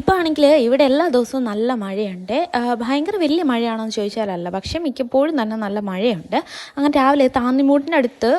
ഇപ്പോൾ ആണെങ്കിൽ ഇവിടെ എല്ലാ ദിവസവും നല്ല മഴയുണ്ട്. ഭയങ്കര വലിയ മഴയാണോയെന്ന് ചോദിച്ചാലല്ല, പക്ഷേ മിക്കപ്പോഴും തന്നെ നല്ല മഴയുണ്ട്. അങ്ങനെ രാവിലെ താന്നിമൂട്ടിനടുത്ത്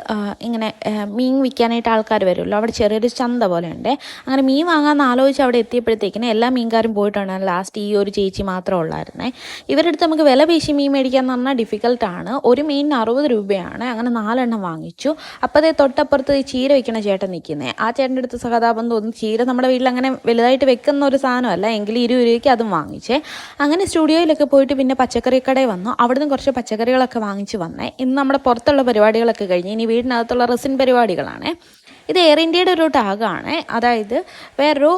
ഇങ്ങനെ മീൻ വിൽക്കാനായിട്ട് ആൾക്കാർ വരുമല്ലോ, അവിടെ ചെറിയൊരു ചന്ത പോലെയുണ്ട്. അങ്ങനെ മീൻ വാങ്ങാമെന്ന് ആലോചിച്ച് അവിടെ എത്തിയപ്പോഴത്തേക്കിന് എല്ലാ മീൻകാരും പോയിട്ടാണ്. ലാസ്റ്റ് ഈ ഒരു ചേച്ചി മാത്രമേ ഉള്ളായിരുന്നേ. ഇവരുടെ അടുത്ത് നമുക്ക് വില പേശി മീൻ മേടിക്കുക എന്ന് പറഞ്ഞാൽ ഡിഫിക്കൽട്ടാണ്. ഒരു മീനിന് 60 രൂപയാണ്. അങ്ങനെ 4 എണ്ണം വാങ്ങിച്ചു. അപ്പോൾ അതേ തൊട്ടപ്പുറത്ത് ഈ ചീര വയ്ക്കണ ചേട്ടൻ നിൽക്കുന്നത്. ആ ചേട്ടൻ്റെ അടുത്ത് സഹതാപം തോന്നി. ചീര നമ്മുടെ വീട്ടിൽ അങ്ങനെ വലുതായിട്ട് വെക്കുന്ന ഒരു സാധനമല്ല, എങ്കിലും 20 രൂപയ്ക്ക് അതും വാങ്ങിച്ചേ. അങ്ങനെ സ്റ്റുഡിയോയിലൊക്കെ പോയിട്ട് പിന്നെ പച്ചക്കറി കടയിൽ വന്നു. അവിടുന്ന് കുറച്ച് പച്ചക്കറികളൊക്കെ വാങ്ങിച്ച് വന്നേ. ഇന്ന് നമ്മുടെ പുറത്തുള്ള പരിപാടികളൊക്കെ കഴിഞ്ഞ് ഇനി വീടിനകത്തുള്ള റെസിൻ പരിപാടികളാണ്. ഇത് എയർ ഇന്ത്യയുടെ ഒരു ടാഗാണ്. അതായത് വേറൊരു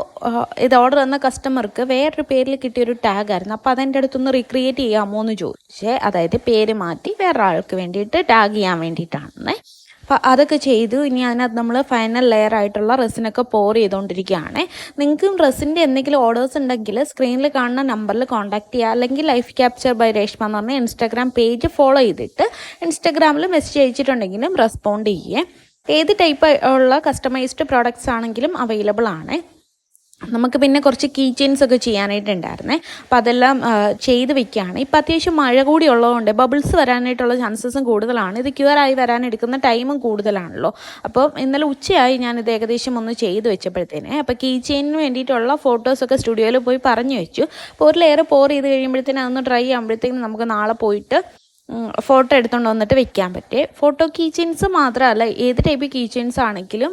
ഇത് ഓർഡർ തന്ന കസ്റ്റമർക്ക് വേറൊരു പേരിൽ കിട്ടിയൊരു ടാഗായിരുന്നു. അപ്പോൾ അതെൻ്റെ അടുത്തൊന്ന് റീക്രിയേറ്റ് ചെയ്യാമോ എന്ന് ചോദിച്ചേ. അതായത് പേര് മാറ്റി വേറൊരാൾക്ക് വേണ്ടിയിട്ട് ടാഗ് ചെയ്യാൻ വേണ്ടിയിട്ടാണ്. അപ്പോൾ അതൊക്കെ ചെയ്തു. ഇനി അതിനകത്ത് നമ്മൾ ഫൈനൽ ലെയർ ആയിട്ടുള്ള റെസിനൊക്കെ പോർ ചെയ്തുകൊണ്ടിരിക്കുകയാണ്. നിങ്ങൾക്കും റെസിൻ്റെ എന്തെങ്കിലും ഓർഡേഴ്സ് ഉണ്ടെങ്കിൽ സ്ക്രീനിൽ കാണുന്ന നമ്പറിൽ കോൺടാക്ട് ചെയ്യുക. അല്ലെങ്കിൽ ലൈഫ് ക്യാപ്ചർ ബൈ രേഷ്മ എന്ന് പറഞ്ഞ ഇൻസ്റ്റാഗ്രാം പേജ് ഫോളോ ചെയ്തിട്ട് ഇൻസ്റ്റാഗ്രാമിൽ മെസ്സേജ് അയച്ചിട്ടുണ്ടെങ്കിലും റെസ്പോണ്ട് ചെയ്യേ. ഏത് ടൈപ്പ് ഉള്ള കസ്റ്റമൈസ്ഡ് പ്രോഡക്റ്റ്സ് ആണെങ്കിലും അവൈലബിൾ ആണ്. നമുക്ക് പിന്നെ കുറച്ച് കീ ചെയിൻസ് ഒക്കെ ചെയ്യാനായിട്ടുണ്ടായിരുന്നേ. അപ്പോൾ അതെല്ലാം ചെയ്ത് വെക്കുകയാണ്. ഇപ്പോൾ അത്യാവശ്യം മഴ കൂടി ഉള്ളതുകൊണ്ട് ബബിൾസ് വരാനായിട്ടുള്ള ചാൻസസും കൂടുതലാണ്. ഇത് ക്യൂറായി വരാനെടുക്കുന്ന ടൈമും കൂടുതലാണല്ലോ. അപ്പോൾ ഇന്നലെ ഉച്ചയായി ഞാനിത് ഏകദേശം ഒന്ന് ചെയ്ത് വെച്ചപ്പോഴത്തേനെ. അപ്പോൾ കീ ചെയിനിന് വേണ്ടിയിട്ടുള്ള ഫോട്ടോസൊക്കെ സ്റ്റുഡിയോയിൽ പോയി പറഞ്ഞു വെച്ചു. അപ്പോൾ ഒരു ലെയർ പോർ ചെയ്ത് കഴിയുമ്പോഴത്തേനും അതൊന്ന് ഡ്രൈ ആകുമ്പോഴത്തേക്കും നമുക്ക് നാളെ പോയിട്ട് ഫോട്ടോ എടുത്തുകൊണ്ട് വന്നിട്ട് വെക്കാൻ പറ്റും. ഫോട്ടോ കീ ചെയിൻസ് മാത്രമല്ല, ഏത് ടൈപ്പ് കീ ചെയിൻസ് ആണെങ്കിലും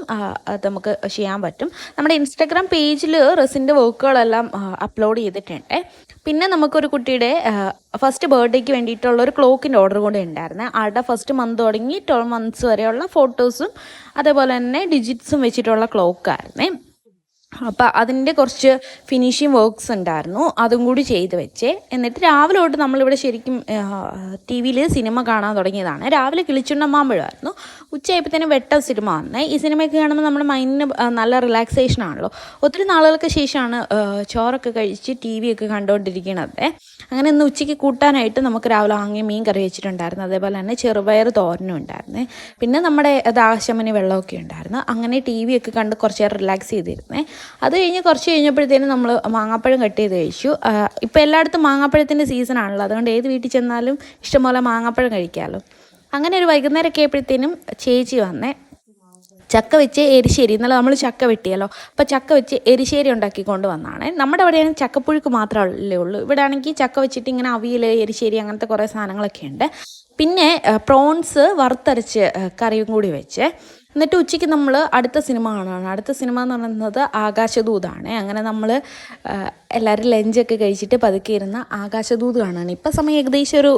അത് നമുക്ക് ചെയ്യാൻ പറ്റും. നമ്മുടെ ഇൻസ്റ്റാഗ്രാം പേജിൽ റെസിൻ്റെ വർക്കുകളെല്ലാം അപ്ലോഡ് ചെയ്തിട്ടുണ്ട്. പിന്നെ നമുക്കൊരു കുട്ടിയുടെ ഫസ്റ്റ് ബർത്ത്ഡേക്ക് വേണ്ടിയിട്ടുള്ളൊരു ക്ലോക്കിൻ്റെ ഓർഡർ കൂടെ ഉണ്ടായിരുന്നു. ആളുടെ ഫസ്റ്റ് മന്ത് തുടങ്ങി 12 മന്ത്സ് വരെയുള്ള ഫോട്ടോസും അതേപോലെ തന്നെ ഡിജിറ്റ്സും വെച്ചിട്ടുള്ള ക്ലോക്കായിരുന്നേ. അപ്പോൾ അതിൻ്റെ കുറച്ച് ഫിനിഷിങ് വർക്ക്സ് ഉണ്ടായിരുന്നു, അതും കൂടി ചെയ്ത് വെച്ചേ. എന്നിട്ട് രാവിലെ തൊട്ട് നമ്മളിവിടെ ശരിക്കും ടി വിയിൽ സിനിമ കാണാൻ തുടങ്ങിയതാണ്. രാവിലെ കിളിച്ചുണ്ടമ്മാമ്പഴമായിരുന്നു. ഉച്ചയായപ്പോഴത്തേനും വെട്ട സിനിമ വന്നേ. ഈ സിനിമയൊക്കെ കാണുമ്പോൾ നമ്മുടെ മൈൻഡിന് നല്ല റിലാക്സേഷൻ ആണല്ലോ. ഒത്തിരി നാളുകൾക്ക് ശേഷമാണ് ചോറൊക്കെ കഴിച്ച് ടി വി ഒക്കെ കണ്ടുകൊണ്ടിരിക്കണത്. അങ്ങനെ ഇന്ന് ഉച്ചയ്ക്ക് കൂട്ടാനായിട്ട് നമുക്ക് രാവിലെ വാങ്ങിയ മീൻ കറി വെച്ചിട്ടുണ്ടായിരുന്നു. അതേപോലെ തന്നെ ചെറുപയർ തോരനും ഉണ്ടായിരുന്നേ. പിന്നെ നമ്മുടെ ദാഹശമനി വെള്ളമൊക്കെ ഉണ്ടായിരുന്നു. അങ്ങനെ ടി വി ഒക്കെ കണ്ട് കുറച്ച് നേരം റിലാക്സ് ചെയ്തിരുന്നേ. അത് കഴിഞ്ഞ് കുറച്ച് കഴിഞ്ഞപ്പോഴത്തേനും നമ്മൾ മാങ്ങാപ്പഴം കട്ട് ചെയ്ത് കഴിച്ചു. ഇപ്പോൾ എല്ലായിടത്തും മാങ്ങാപ്പഴത്തിൻ്റെ സീസണാണല്ലോ, അതുകൊണ്ട് ഏത് വീട്ടിൽ ചെന്നാലും ഇഷ്ടംപോലെ മാങ്ങാപ്പഴം കഴിക്കാമല്ലോ. അങ്ങനെ ഒരു വൈകുന്നേരമൊക്കെ ആയപ്പോഴത്തേനും ചേച്ചി വന്നേ. ചക്ക വെച്ച് എരിശ്ശേരി, ഇന്നലെ നമ്മൾ ചക്ക വെട്ടിയല്ലോ, അപ്പോൾ ചക്ക വെച്ച് എരിശ്ശേരി ഉണ്ടാക്കിക്കൊണ്ട് വന്നതാണ്. നമ്മുടെ അവിടെയാണ് ചക്കപ്പുഴുക്ക് മാത്രമല്ലേ ഉള്ളൂ. ഇവിടെ ആണെങ്കിൽ ചക്ക വെച്ചിട്ട് ഇങ്ങനെ അവിയൽ, എരിശ്ശേരി അങ്ങനത്തെ കുറേ സാധനങ്ങളൊക്കെ ഉണ്ട്. പിന്നെ പ്രോൺസ് വറുത്തരച്ച് കറിയും കൂടി വെച്ച്. എന്നിട്ട് ഉച്ചയ്ക്ക് നമ്മൾ അടുത്ത സിനിമ കാണുകയാണ്. അടുത്ത സിനിമ എന്ന് പറയുന്നത് ആകാശദൂതാണ്. അങ്ങനെ നമ്മൾ എല്ലാവരും ലഞ്ചൊക്കെ കഴിച്ചിട്ട് പതുക്കെ ഇരുന്ന് ആകാശദൂത് കാണുകയാണ്. ഇപ്പം സമയം ഏകദേശം ഒരു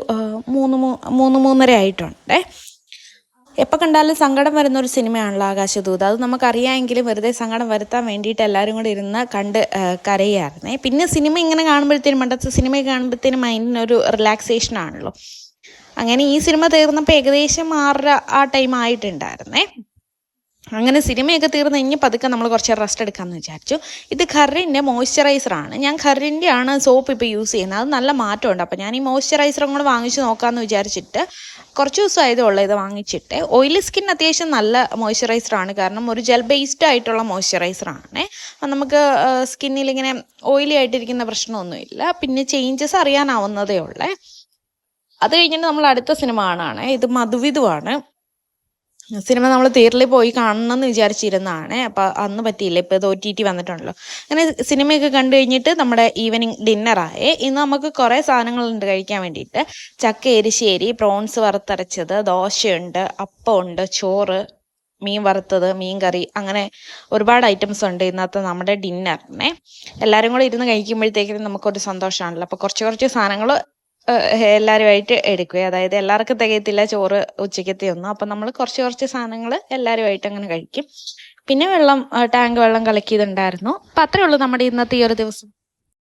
3-3:30 ആയിട്ടുണ്ട്. എപ്പോൾ കണ്ടാലും സങ്കടം വരുന്നൊരു സിനിമയാണല്ലോ ആകാശദൂത്. അത് നമുക്കറിയാമെങ്കിലും വെറുതെ സങ്കടം വരുത്താൻ വേണ്ടിയിട്ട് എല്ലാവരും കൂടെ ഇരുന്ന് കണ്ട് കരയായിരുന്നേ. പിന്നെ സിനിമ ഇങ്ങനെ കാണുമ്പോഴത്തേനും, പണ്ടത്തെ സിനിമ കാണുമ്പോഴത്തേനും മൈൻഡിനൊരു റിലാക്സേഷൻ ആണല്ലോ. അങ്ങനെ ഈ സിനിമ തീർന്നപ്പോൾ ഏകദേശം 6:30 ആ ടൈം ആയിട്ടുണ്ടായിരുന്നേ. അങ്ങനെ സിനിമയൊക്കെ തീർന്ന് കഴിഞ്ഞ് പതുക്കെ നമ്മൾ കുറച്ച് റെസ്റ്റ് എടുക്കാമെന്ന് വിചാരിച്ചു. ഇത് ഖറിൻ്റെ മോയ്സ്ചറൈസറാണ്. ഞാൻ ഖറിൻ്റെ ആണ് സോപ്പ് ഇപ്പോൾ യൂസ് ചെയ്യുന്നത്. അത് നല്ല മാറ്റമുണ്ട്. അപ്പോൾ ഞാൻ ഈ മോയ്സ്ചറൈസറും കൂടെ വാങ്ങിച്ച് നോക്കാമെന്ന് വിചാരിച്ചിട്ട് കുറച്ച് ദിവസം ആയതുള്ളൂ ഇത് വാങ്ങിച്ചിട്ട്. ഓയിലി സ്കിൻ അത്യാവശ്യം നല്ല മോയ്സ്ചറൈസറാണ്, കാരണം ഒരു ജെൽ ബേസ്ഡ് ആയിട്ടുള്ള മോയ്സ്ചറൈസറാണ്. നമുക്ക് സ്കിന്നിലിങ്ങനെ ഓയിലി ആയിട്ടിരിക്കുന്ന പ്രശ്നമൊന്നുമില്ല. പിന്നെ ചേഞ്ചസ് അറിയാനാവുന്നതേ ഉള്ളേ. അത് കഴിഞ്ഞിട്ട് നമ്മൾ അടുത്ത സിനിമ കാണാണ്. ഇത് മധുവിധുവാണ്. സിനിമ നമ്മൾ തിയേറ്ററിൽ പോയി കാണണമെന്ന് വിചാരിച്ചിരുന്നതാണ്. അപ്പോൾ അന്ന് പറ്റിയില്ല. ഇപ്പോൾ ഇത് OTT വന്നിട്ടുണ്ടല്ലോ. അങ്ങനെ സിനിമയൊക്കെ കണ്ടു കഴിഞ്ഞിട്ട് നമ്മുടെ ഈവനിങ് ഡിന്നറായി. ഇന്ന് നമുക്ക് കുറേ സാധനങ്ങളുണ്ട് കഴിക്കാൻ വേണ്ടിയിട്ട്. ചക്ക എരിശ്ശേരി, പ്രോൺസ് വറുത്തരച്ചത്, ദോശയുണ്ട്, അപ്പമുണ്ട്, ചോറ്, മീൻ വറുത്തത്, മീൻ കറി, അങ്ങനെ ഒരുപാട് ഐറ്റംസ് ഉണ്ട് ഇന്നത്തെ നമ്മുടെ ഡിന്നറിനെ. എല്ലാവരും കൂടെ ഇരുന്ന് കഴിക്കുമ്പോഴത്തേക്കും നമുക്കൊരു സന്തോഷമാണല്ലോ. അപ്പോൾ കുറച്ച് സാധനങ്ങൾ എല്ലാവരുമായിട്ട് എടുക്കുക. അതായത് എല്ലാവർക്കും തികയത്തില്ല ചോറ് ഉച്ചയ്ക്കത്തെ ഒന്നും. അപ്പം നമ്മൾ കുറച്ച് സാധനങ്ങൾ എല്ലാവരുമായിട്ട് അങ്ങനെ കഴിക്കും. പിന്നെ ടാങ്ക് വെള്ളം കലക്കിയതുണ്ടായിരുന്നു. അപ്പം അത്രയേ ഉള്ളൂ നമ്മുടെ ഇന്നത്തെ ഈ ഒരു ദിവസം.